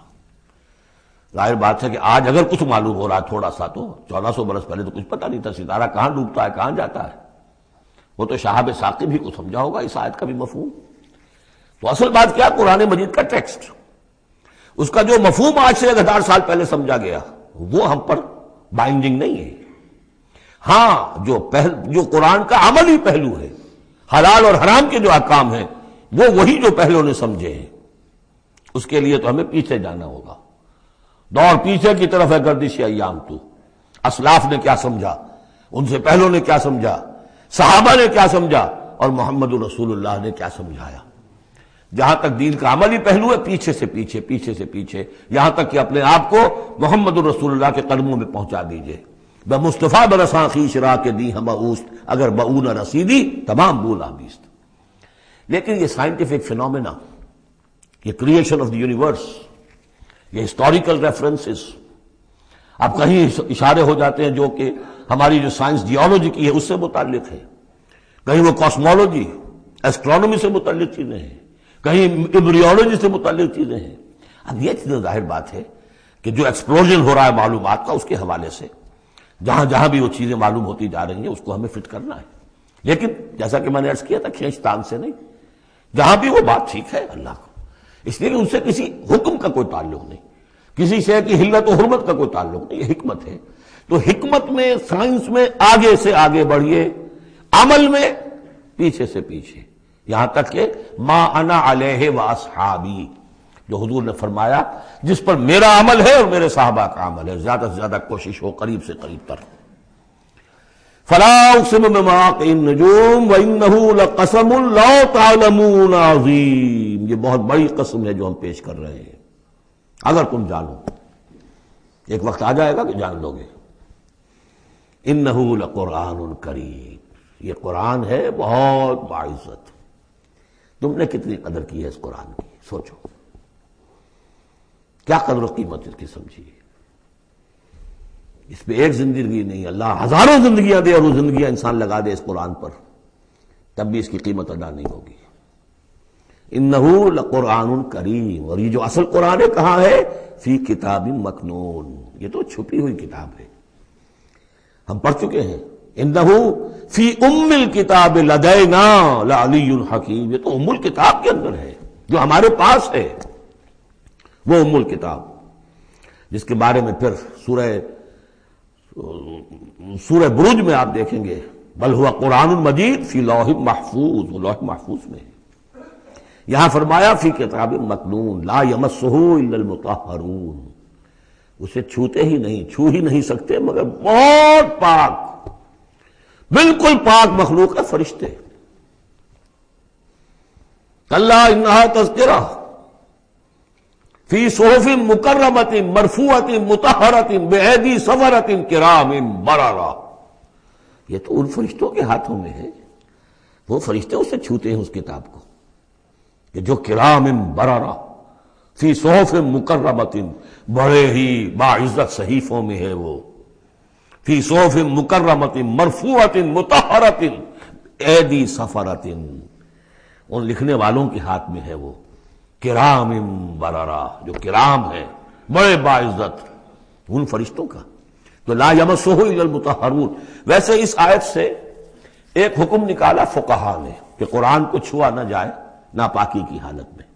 Speaker 1: ظاہر بات ہے کہ آج اگر کچھ معلوم ہو رہا ہے تھوڑا سا، تو 1400 برس پہلے تو کچھ پتہ نہیں تھا ستارہ کہاں ڈوبتا ہے، کہاں جاتا ہے، وہ تو شہاب ثاقب ہی کو سمجھا ہوگا اس آیت کا بھی مفہوم۔ تو اصل بات کیا، قرآن مجید کا ٹیکسٹ، اس کا جو مفہوم آج سے 1000 سال پہلے سمجھا گیا وہ ہم پر بائنڈنگ نہیں ہے۔ ہاں جو قرآن کا عملی پہلو ہے، حلال اور حرام کے جو احکام ہیں، وہ وہی جو پہلوں نے سمجھے ہیں، اس کے لیے تو ہمیں پیچھے جانا ہوگا، دور پیچھے کی طرف ہے گردش ایام تو، اسلاف نے کیا سمجھا، ان سے پہلوں نے کیا سمجھا، صحابہ نے کیا سمجھا، اور محمد رسول اللہ نے کیا سمجھایا۔ جہاں تک دین کا عملی پہلو ہے، پیچھے سے پیچھے، پیچھے سے پیچھے، یہاں تک کہ اپنے آپ کو محمد رسول اللہ کے قدموں میں پہنچا دیجئے۔ بمصطفیٰ برساں خویش را کے دی ہم اوست، اگر بؤ نہ رسیدی تمام بولا بیست۔ لیکن یہ سائنٹیفک فینومینا، یہ کریشن آف دی یونیورس، یہ ہسٹوریکل ریفرنسز، اب کہیں اشارے ہو جاتے ہیں جو کہ ہماری جو سائنس جیولوجی کی ہے اس سے متعلق ہے، کہیں وہ کاسمولوجی ایسٹرونومی سے متعلق چیزیں ہیں، کہیں ایمبریولوجی سے متعلق چیزیں ہیں۔ اب یہ چیز ظاہر بات ہے کہ جو ایکسپلوژن ہو رہا ہے معلومات کا، اس کے حوالے سے جہاں جہاں بھی وہ چیزیں معلوم ہوتی جا رہی ہیں اس کو ہمیں فٹ کرنا ہے، لیکن جیسا کہ میں نے عرض کیا تھا کھینچ تان سے نہیں، جہاں بھی وہ بات ٹھیک ہے اللہ کو، اس لیے کہ ان سے کسی حکم کا کوئی تعلق نہیں، کسی شے کی حلت و حرمت کا کوئی تعلق نہیں، یہ حکمت ہے۔ تو حکمت میں، سائنس میں آگے سے آگے بڑھیے، عمل میں پیچھے سے پیچھے، یہاں تک کہ ما انا علیہ واصحابی، جو حضور نے فرمایا جس پر میرا عمل ہے اور میرے صحابہ کا عمل ہے، زیادہ سے زیادہ کوشش ہو قریب سے قریب تر۔ فلا اقسم بمواقع النجوم وانه لقسم لو تعلمون عظیم، یہ بہت بڑی قسم ہے جو ہم پیش کر رہے ہیں، اگر تم جانو، ایک وقت آ جائے گا کہ جان لو گے۔ انہ لقرآن کریم، یہ قرآن ہے بہت باعزت، تم نے کتنی قدر کی ہے اس قرآن کی، سوچو کیا قدر و قیمت اس کی سمجھیے۔ اس پہ ایک زندگی نہیں، اللہ ہزاروں زندگیاں دے اور وہ زندگیاں انسان لگا دے اس قرآن پر، تب بھی اس کی قیمت ادا نہیں ہوگی۔ انہ لقرآن کریم، اور یہ جو اصل قرآن ہے کہاں ہے؟ فی کتاب مکنون، یہ تو چھپی ہوئی کتاب ہے، ہم پڑھ چکے ہیں۔ انہ فی ام الکتاب لدینا لعلی حکیم، یہ تو ام الکتاب کے اندر ہے جو ہمارے پاس ہے، وہ ام الکتاب جس کے بارے میں پھر سورہ بروج میں آپ دیکھیں گے بل ہوا قرآن مجید فی لوح محفوظ، وہ لوح محفوظ میں ہے۔ یہاں فرمایا فی کتاب مکنون لا یمسہ الا المطہرون، اسے چھوتے ہی نہیں، چھو ہی نہیں سکتے مگر بہت پاک، بالکل پاک مخلوق ہے، فرشتے۔ کلا انہا تذکرہ فی صحف مکرمۃ مرفوعۃ مطہرۃ بایدی سفرۃ کرام بررہ، یہ تو ان فرشتوں کے ہاتھوں میں ہے، وہ فرشتے اسے چھوتے ہیں اس کتاب کو، کہ جو کرام بررہ فی صحف مکرمۃ، بڑے ہی باعزت صحیفوں میں ہے وہ، فی صحف مکرمۃ مرفوعۃ مطہرۃ ایدی سفرۃ، ان لکھنے والوں کے ہاتھ میں ہے وہ، کرام بررہ، جو کرام ہے بڑے باعزت، ان فرشتوں کا۔ تو لا یمسہ الا المطہرون۔ ویسے اس آیت سے ایک حکم نکالا فقہا نے کہ قرآن کو چھوا نہ جائے ناپاکی کی حالت میں،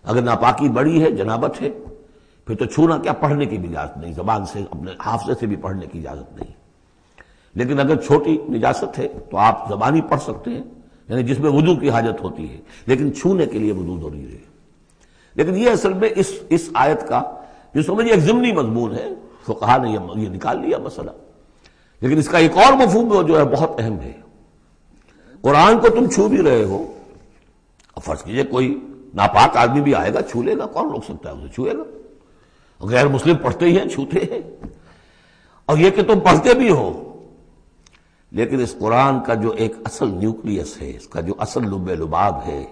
Speaker 1: اگر ناپاکی بڑی ہے، جنابت ہے، پھر تو چھونا کیا، پڑھنے کی بھی اجازت نہیں، زبان سے اپنے حافظے سے بھی پڑھنے کی اجازت نہیں، لیکن اگر چھوٹی نجاست ہے تو آپ زبانی پڑھ سکتے ہیں، یعنی جس میں وضو کی حاجت ہوتی ہے، لیکن چھونے کے لیے وضو ضروری ہے۔ لیکن یہ اصل میں اس آیت کا جو سمجھیے ایک ضمنی مضمون ہے، فقہا نے یہ نکال لیا مسئلہ، لیکن اس کا ایک اور مفہوم جو ہے بہت اہم ہے۔ قرآن کو تم چھو بھی رہے ہو، اب فرض کیجئے کوئی ناپاک آدمی بھی آئے گا چھو لے گا، کون روک سکتا ہے اسے، چھوئے گا، غیر مسلم پڑھتے ہی ہیں، چھوتے ہیں، اور یہ کہ تم پڑھتے بھی ہو، لیکن اس قرآن کا جو ایک اصل نیوکلیس ہے، اس کا جو اصل لب لباب ہے،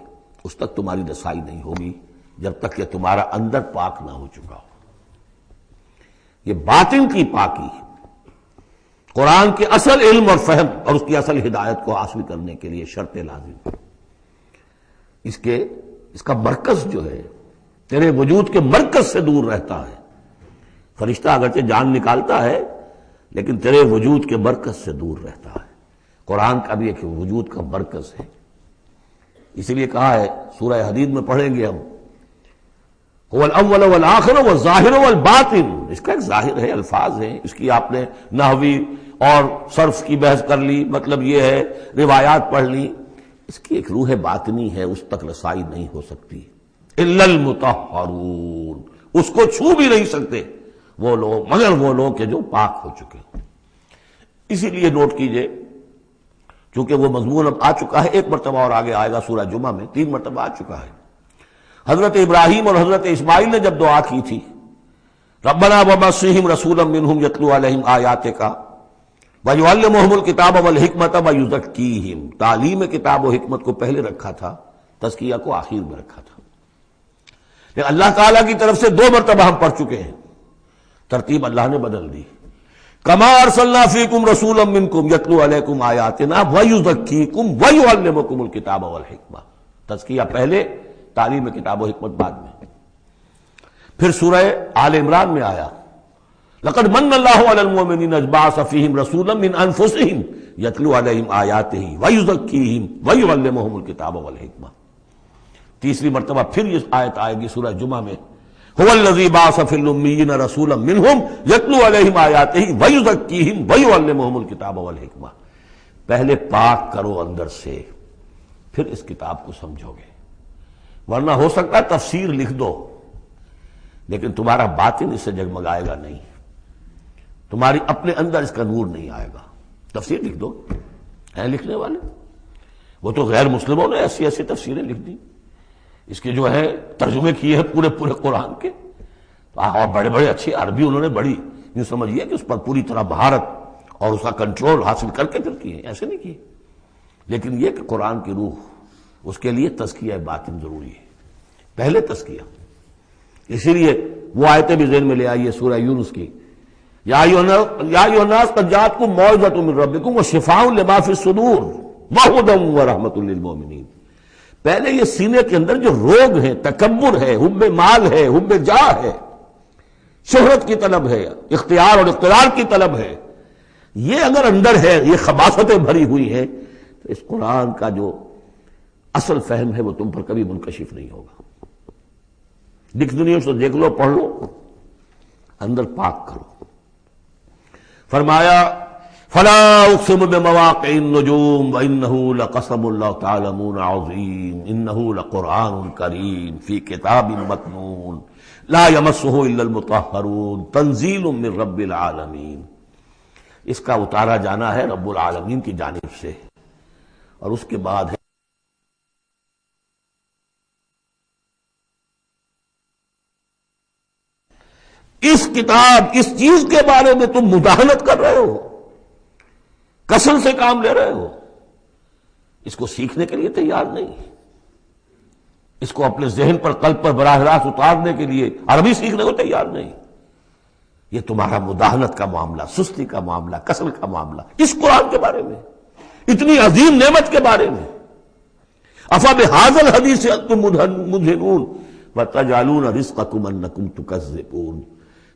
Speaker 1: اس تک تمہاری رسائی نہیں ہوگی جب تک کہ تمہارا اندر پاک نہ ہو چکا ہو۔ یہ باطن کی پاکی قرآن کے اصل علم اور فہم اور اس کی اصل ہدایت کو حاصل کرنے کے لیے شرط لازم، اس کا مرکز جو ہے تیرے وجود کے مرکز سے دور رہتا ہے۔ فرشتہ اگرچہ جان نکالتا ہے لیکن تیرے وجود کے مرکز سے دور رہتا ہے۔ قرآن کا بھی ایک وجود کا مرکز ہے، اسی لیے کہا ہے سورہ حدید میں پڑھیں گے ہم، هو الاول والآخر والظاہر والباطن، اس کا ایک ظاہر ہے، الفاظ ہیں، اس کی آپ نے نحوی اور صرف کی بحث کر لی، مطلب یہ ہے، روایات پڑھ لی، اس کی ایک روح باطنی ہے، اس تک رسائی نہیں ہو سکتی الا المطہرون، اس کو چھو بھی نہیں سکتے وہ لوگ مگر وہ لوگ کہ جو پاک ہو چکے۔ اسی لیے نوٹ کیجئے، چونکہ وہ مضمون اب آ چکا ہے، ایک مرتبہ اور آگے آئے گا سورہ جمعہ میں، 3 مرتبہ آ چکا ہے۔ حضرت ابراہیم اور حضرت اسماعیل نے جب دعا کی تھی ربنا وبعث رسولا منہم یتلو علیہم آیاتک ویعلمہم الکتاب والحکمۃ ویزکیہم، تعلیم کتاب و حکمت کو پہلے رکھا تھا، تزکیہ کو آخر میں رکھا تھا، لیکن اللہ تعالیٰ کی طرف سے 2 مرتبہ ہم پڑھ چکے ہیں، ترتیب اللہ نے بدل دی. کما ارسلنا فیکم رسولا منکم یتلو علیکم آیاتنا ویزکیکم ویعلمکم الکتاب والحکمہ. تزکیہ پہلے، تعلیم کتاب و حکمت بعد میں. پھر سورہ آل عمران میں آیا لقد من اللہ علی المؤمنین اذ بعث فیہم رسولا من انفسہم یتلو علیہم آیاتہ ویزکیہم ویعلمہم الکتاب والحکمہ. تیسری مرتبہ پھر یہ آیت آئے گی سورہ جمعہ میں هو الذی بعث فی الامیین رسولا منہم یتلو علیہم آیاتہ ویزکیہم ویعلمہم الکتاب والحکمہ. پہلے پاک کرو اندر سے، پھر اس کتاب کو سمجھو گے. ورنہ ہو سکتا ہے تفسیر لکھ دو لیکن تمہارا باطن اس سے جگمگائے گا نہیں، تمہاری اپنے اندر اس کا نور نہیں آئے گا. تفسیر لکھ دو، ہیں لکھنے والے، وہ تو غیر مسلموں نے ایسی ایسی تفسیریں لکھ دی، اس کے جو ہے ترجمے کیے ہیں پورے پورے قرآن کے، اور بڑے بڑے اچھی عربی انہوں نے بڑی یوں سمجھیے کہ اس پر پوری طرح مہارت اور اس کا کنٹرول حاصل کر کے پھر کیے، ایسے نہیں کیے. لیکن یہ کہ قرآن کی روح، اس کے لیے تزکیہ باطن ضروری ہے، پہلے تزکیہ. اسی لیے وہ آیتیں بھی ذہن میں لے آئیے سورہ یونس کی، یا ایھا الناس قد جاءتکم موعظۃ من ربکم وشفاء لما فی الصدور وہدی ورحمۃ للمؤمنین. پہلے یہ سینے کے اندر جو روگ ہیں، تکبر ہے، حب مال ہے، حب جاہ ہے، شہرت کی طلب ہے، اختیار اور اقتدار کی طلب ہے، یہ اگر اندر ہے، یہ خباثتیں بھری ہوئی ہیں، تو اس قرآن کا جو اصل فہم ہے وہ تم پر کبھی منکشف نہیں ہوگا. ڈکشنریوں سے دیکھ لو، پڑھ لو، اندر پاک کرو. فرمایا فلا اقسم بمواقع النجوم وانه لقسم لو تعلمون عظیم انه لقرآن کریم فی کتاب مکنون لا یمسه الا المطہرون تنزیل من رب العالمین. اس کا اتارا جانا ہے رب العالمین کی جانب سے، اور اس کے بعد ہے اس کتاب، اس چیز کے بارے میں تم مداہنت کر رہے ہو، کسل سے کام لے رہے ہو، اس کو سیکھنے کے لیے تیار نہیں، اس کو اپنے ذہن پر، قلب پر براہ راست اتارنے کے لیے عربی سیکھنے کو تیار نہیں. یہ تمہارا مداہنت کا معاملہ، سستی کا معاملہ، کسل کا معاملہ، اس قرآن کے بارے میں، اتنی عظیم نعمت کے بارے میں. افبہذا الحدیث انتم مدہنون وتجعلون رزقکم انکم تکذبون.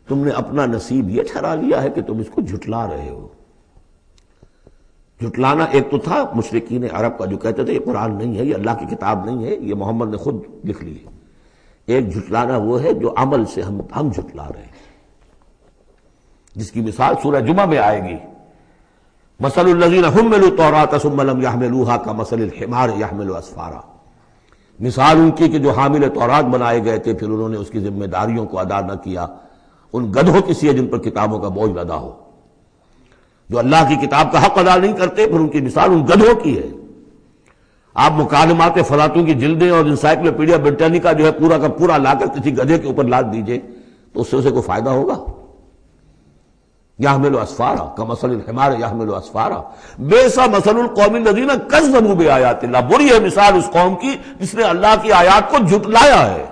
Speaker 1: تم نے اپنا نصیب یہ ٹھہرا لیا ہے کہ تم اس کو جھٹلا رہے ہو. جھٹلانا ایک تو تھا مشرکین عرب کا جو کہتے تھے یہ قرآن نہیں ہے، یہ اللہ کی کتاب نہیں ہے، یہ محمد نے خود لکھ لی ہے. ایک جھٹلانا وہ ہے جو عمل سے ہم جھٹلا رہے ہیں، جس کی مثال سورہ جمعہ میں آئے گی. مثل الذین حملوا التوراۃ ثم لم يحملوها كمثل الحمار يحمل اسفارا. مثال ان کی کہ جو حامل تورات بنائے گئے تھے پھر انہوں نے اس کی ذمہ داریوں کو ادا نہ کیا، ان گدھوں کی سی ہے جن پر کتابوں کا بوجھ لدا ہو. جو اللہ کی کتاب کا حق ادا نہیں کرتے پھر ان کی مثال ان گدھوں کی ہے. آپ مکالمات فلاطوں کی جلدیں اور انسائکلوپیڈیا برٹانیکا جو ہے پورا کا پورا لا کر کسی گدھے کے اوپر لاد دیجئے تو اس سے اسے کوئی فائدہ ہوگا؟ یحمل اسفارا کمثل الحمار یحمل اسفارا بئس مثل القوم الذین کذبوا بآیات اللہ. بری ہے مثال اس قوم کی جس نے اللہ کی آیات کو جھٹلایا ہے.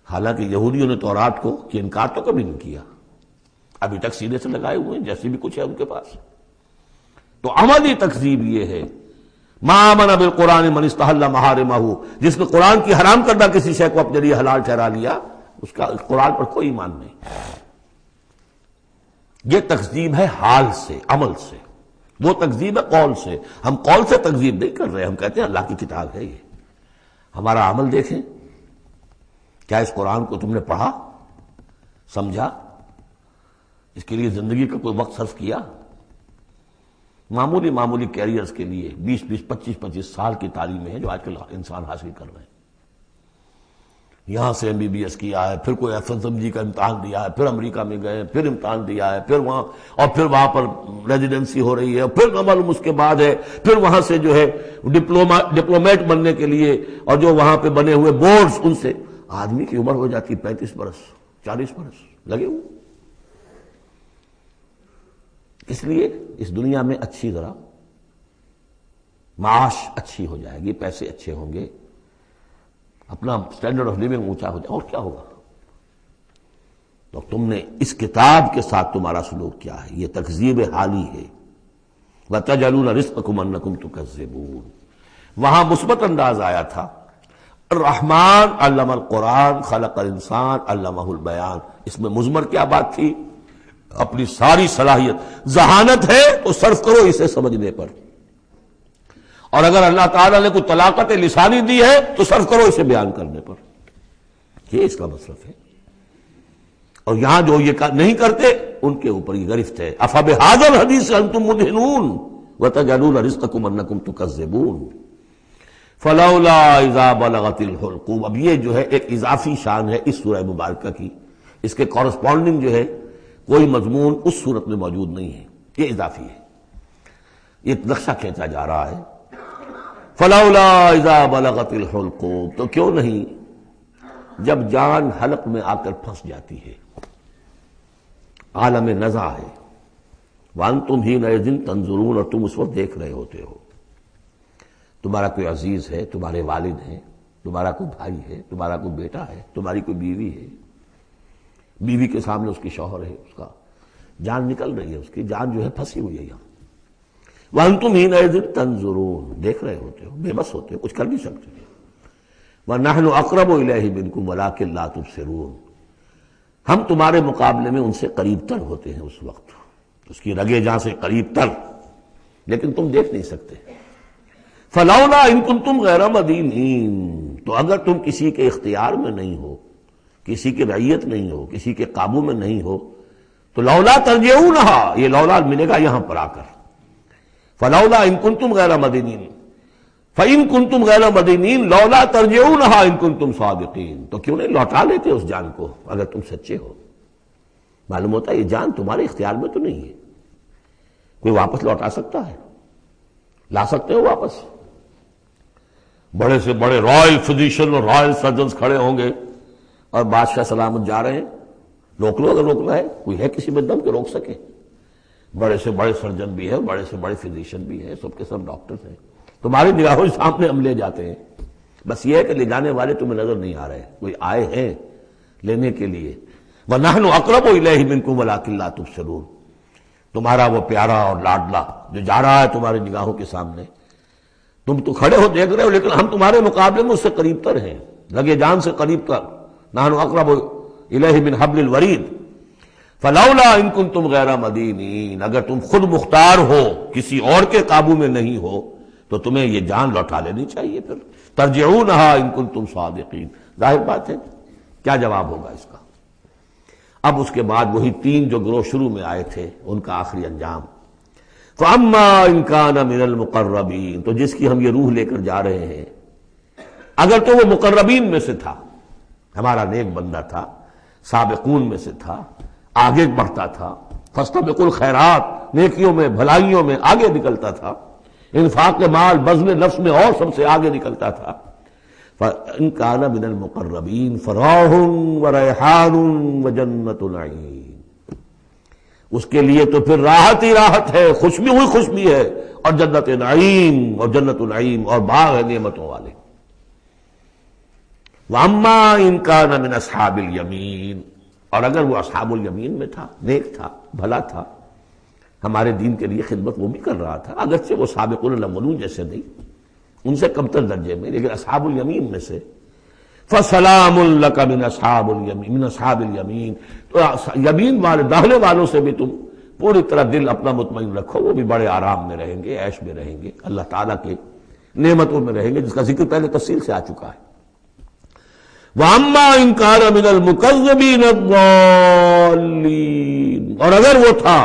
Speaker 1: حالانکہ یہودیوں نے تورات کو کہ انکار تو کبھی نہیں کیا، ابھی تک سینے سے لگائے ہوئے ہیں جیسے بھی کچھ ہے ان کے پاس. تو عملی تکذیب یہ ہے ما آمن بالقرآن من استحل محارمہ، جس نے قرآن کی حرام کردہ کسی شے کو اپنے لیے حلال ٹھہرا لیا، اس کا قرآن پر کوئی ایمان نہیں. یہ تکذیب ہے حال سے، عمل سے. وہ تکذیب ہے قول سے. ہم قول سے تکذیب نہیں کر رہے، ہم کہتے ہیں اللہ کی کتاب ہے یہ. ہمارا عمل دیکھیں، کیا اس قرآن کو تم نے پڑھا، سمجھا، اس کے لیے زندگی کا کوئی وقت صرف کیا؟ معمولی کیریئرز کے لیے 20 25 سال کی تعلیمیں ہیں جو آج کل انسان حاصل کر رہے ہیں. یہاں سے MBBS کیا ہے، پھر کوئی FSMG کا امتحان دیا ہے، پھر امریکہ میں گئے، پھر امتحان دیا ہے، پھر وہاں، اور پھر وہاں پر ریزیڈنسی ہو رہی ہے، پھر معلوم اس کے بعد ہے، پھر وہاں سے جو ہے ڈپلومیٹ بننے کے لیے، اور جو وہاں پہ بنے ہوئے بورڈز، ان سے آدمی کی عمر ہو جاتی 35 برس 40 برس لگے ہوئے. اس لیے اس دنیا میں اچھی ذرا معاش اچھی ہو جائے گی، پیسے اچھے ہوں گے، اپنا سٹینڈرڈ آف لیونگ اونچا ہو جائے، اور کیا ہوگا. تو تم نے اس کتاب کے ساتھ تمہارا سلوک کیا ہے، یہ تکذیب حالی ہے۔ وَتَجْعَلُونَ رِزْقَكُمْ أَنَّكُمْ تُكَذِّبُونَ، وہاں مثبت انداز آیا تھا، الرحمن علم القرآن خلق الانسان علمہ البیان، اس میں مضمر کیا بات تھی؟ اپنی ساری صلاحیت، ذہانت ہے تو صرف کرو اسے سمجھنے پر، اور اگر اللہ تعالیٰ نے کوئی طلاقت لسانی دی ہے تو صرف کرو اسے بیان کرنے پر، یہ اس کا مصرف ہے۔ اور یہاں جو یہ نہیں کرتے ان کے اوپر یہ گرفت ہے، افبہذا الحدیث انتم مدہنون وتجعلون رزقکم انکم تکذبون فلولا اذا بلغت الحلقوم۔ اب یہ جو ہے ایک اضافی شان ہے اس سورہ مبارکہ کی، اس کے کورسپونڈنگ جو ہے کوئی مضمون اس صورت میں موجود نہیں ہے، یہ اضافی ہے، یہ نقشہ کھینچا جا رہا ہے۔ فلولا اذا بلغت الحلقوم، تو کیوں نہیں جب جان حلق میں آ کر پھنس جاتی ہے، عالم نزع ہے، وانتم حینئذ تنظرون، اور تم اس وقت دیکھ رہے ہوتے ہو، تمہارا کوئی عزیز ہے، تمہارے والد ہیں، تمہارا کوئی بھائی ہے، تمہارا کوئی بیٹا ہے، تمہاری کوئی بیوی ہے، بیوی کے سامنے اس کی شوہر ہے، اس کا جان نکل رہی ہے، اس کی جان جو ہے پھنسی ہوئی ہے یہاں، وانتم حینئذ تنظرون، دیکھ رہے ہوتے ہو، بے بس ہوتے ہو، کچھ کر نہیں سکتے، وَنَحْنُ أَقْرَبُ إِلَيْهِ مِنْكُمْ وَلَٰكِن لَا تُبْصِرُونَ، ہم تمہارے مقابلے میں ان سے قریب تر ہوتے ہیں، اس وقت اس کی رگے جاں سے قریب تر، لیکن تم دیکھ نہیں سکتے۔ فَلَوْلَا إِن كُنتُمْ غَيْرَ مَدِينِينَ، تو اگر تم کسی کے اختیار میں نہیں ہو، کسی کی رعیت نہیں ہو، کسی کے قابو میں نہیں ہو، تو لولا ترجعونها، یہ لولا ملے گا یہاں پر آ کر، فَلَوْلَا إِن كُنتُمْ غَيْرَ مَدِينِينَ فَإِن كُنتُمْ غَيْرَ مَدِينِينَ لَوْلَا تَرْجِعُونَهَا إِن كُنتُمْ صَادِقِينَ، تو کیوں نہیں لوٹا لیتے اس جان کو اگر تم سچے ہو؟ معلوم ہوتا ہے یہ جان تمہارے اختیار میں تو نہیں ہے، کوئی واپس لوٹا سکتا ہے؟ لا سکتے ہو واپس؟ بڑے سے بڑے رائل فزیشین اور رائل سرجنز کھڑے ہوں گے اور بادشاہ سلامت جا رہے ہیں، روک لو اگر روکنا ہے، کوئی ہے کسی میں دم کے روک سکے؟ بڑے سے بڑے سرجن بھی ہے، بڑے سے بڑے فزیشین بھی ہے، سب کے سب ڈاکٹرز ہیں، تمہاری نگاہوں کے سامنے ہم لے جاتے ہیں، بس یہ ہے کہ لے جانے والے تمہیں نظر نہیں آ رہے، کوئی آئے ہیں لینے کے لیے۔ وَنَحْنُ أَقْرَبُ إِلَيْهِ مِنْكُمْ وَلَٰكِن لَا تُبْصِرُونَ، تمہارا وہ پیارا اور لاڈلا جو جا رہا ہے تمہاری نگاہوں کے سامنے، تم تو کھڑے ہو دیکھ رہے ہو، لیکن ہم تمہارے مقابلے میں اس سے قریب تر ہیں، لگے جان سے قریب تر، نَحْنُ أَقْرَبُ إِلَيْهِ مِنْ حَبْلِ الْوَرِيدِ فَلَوْلَا إِن كُنتُمْ غَيْرَ مَدِينِينَ، اگر تم خود مختار ہو، کسی اور کے قابو میں نہیں ہو، تو تمہیں یہ جان لوٹا لینی چاہیے، پھر ترجعونها ان کنتم صادقین۔ ظاہر بات ہے کیا جواب ہوگا اس کا؟ اب اس کے بعد وہی تین جو گروہ شروع میں آئے تھے ان کا آخری انجام، فَأَمَّا إِن كَانَ مِنَ الْمُقَرَّبِينَ، تو جس کی ہم یہ روح لے کر جا رہے ہیں، اگر تو وہ مقربین میں سے تھا، ہمارا نیک بندہ تھا، سابقون میں سے تھا، آگے بڑھتا تھا، فاستبقوا الخیرات، نیکیوں میں بھلائیوں میں آگے نکلتا تھا، انفاق مال بذل نفس میں اور سب سے آگے نکلتا تھا، فَإِن كَانَ مِنَ الْمُقَرَّبِينَ فَرَوْحٌ وَرَيْحَانٌ وَجَنَّتُ نَعِيمٍ، اس کے لیے تو پھر راحت ہی راحت ہے، خوشبی ہوئی خوشبی ہے، اور جنت نعیم، اور جنت نعیم اور باغ ہے نعمتوں والے۔ وَأَمَّا إِن كَانَ مِنْ أَصْحَابِ الْيَمِينِ، اور اگر وہ اصحاب الیمین میں تھا، نیک تھا، بھلا تھا، ہمارے دین کے لیے خدمت وہ بھی کر رہا تھا، اگرچہ وہ سابقون الاولون جیسے نہیں، ان سے کمتر درجے میں، لیکن اصحاب الیمین میں سے، فَسَلَامٌ لَكَ مِنْ أَصْحَابِ الْيَمِينِ، مِنْ أَصْحَابِ الْيَمِينِ، تو یمین والے داہنے والوں سے بھی تم پوری طرح دل اپنا مطمئن رکھو، وہ بھی بڑے آرام میں رہیں گے، عیش میں رہیں گے، اللہ تعالیٰ کے نعمتوں میں رہیں گے، جس کا ذکر پہلے تفصیل سے آ چکا ہے۔ وَأَمَّا إِن كَانَ مِنَ الْمُكَذِّبِينَ الضَّالِّينَ، اور اگر وہ تھا،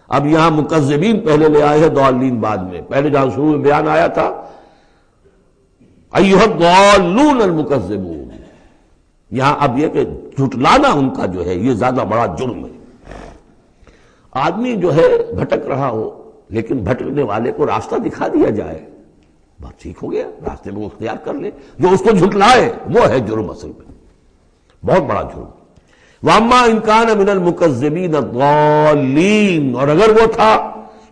Speaker 1: اب یہاں مکذبین پہلے لے آئے ہیں، ضالین بعد میں، پہلے جہاں شروع میں بیان آیا تھا ایھا الضالون المکذبون، یہاں اب یہ کہ جھٹلانا ان کا جو ہے یہ زیادہ بڑا جرم ہے۔ آدمی جو ہے بھٹک رہا ہو، لیکن بھٹکنے والے کو راستہ دکھا دیا جائے، بات ٹھیک ہو گیا، راستے میں وہ اختیار کر لے، جو اس کو جھٹلائے وہ ہے جرم، اصل میں بہت بڑا جرم۔ وَأَمَّا إِن كَانَ مِنَ الْمُكَذِّبِينَ الضَّالِّينَ، اور اگر وہ تھا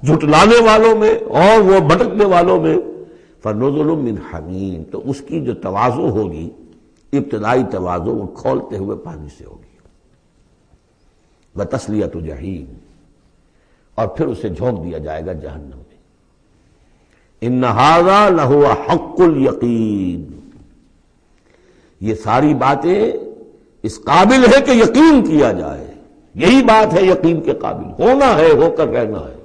Speaker 1: جھٹلانے والوں میں اور وہ بھٹکنے والوں میں، فَنُزُلٌ مِّنْ حَمِيمٍ، تو اس کی جو تواضع ہوگی، ابتدائی تواضع، وہ کھولتے ہوئے پانی سے ہوگی، وتصلیۃ جحیم، اور پھر اسے جھونک دیا جائے گا جہنم میں۔ ان ھذا لہو حق الیقین، یہ ساری باتیں اس قابل ہے کہ یقین کیا جائے، یہی بات ہے یقین کے قابل، ہونا ہے، ہو کر رہنا ہے۔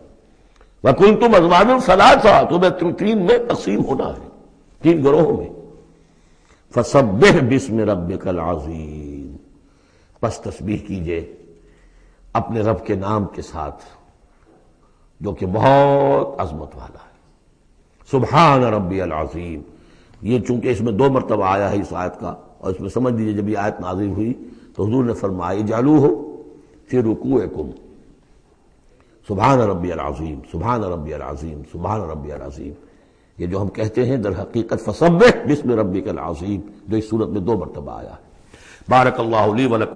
Speaker 1: وَكُنْتُمْ أَزْوَاجًا ثَلَاثًا، تمہیں تین میں تقسیم ہونا ہے، تین گروہوں میں۔ فَسَبِّحْ بِاسْمِ رَبِّكَ الْعَظِيمِ، پس تسبیح کیجئے اپنے رب کے نام کے ساتھ جو کہ بہت عظمت والا ہے۔ سبحان ربی العظیم، یہ چونکہ اس میں 2 مرتبہ آیا ہے اس آیت کا، اور اس میں سمجھ لیجیے جب یہ آیت نازل ہوئی تو حضور نے فرمایا اجعلوہ فی رکوعکم، سبحان ربی العظیم، سبحان ربی العظیم، سبحان ربی العظیم، یہ جو ہم کہتے ہیں در حقیقت فسبح باسم ربک العظیم، جو اس صورت میں 2 مرتبہ آیا ہے۔ بارک اللہ لی ولکم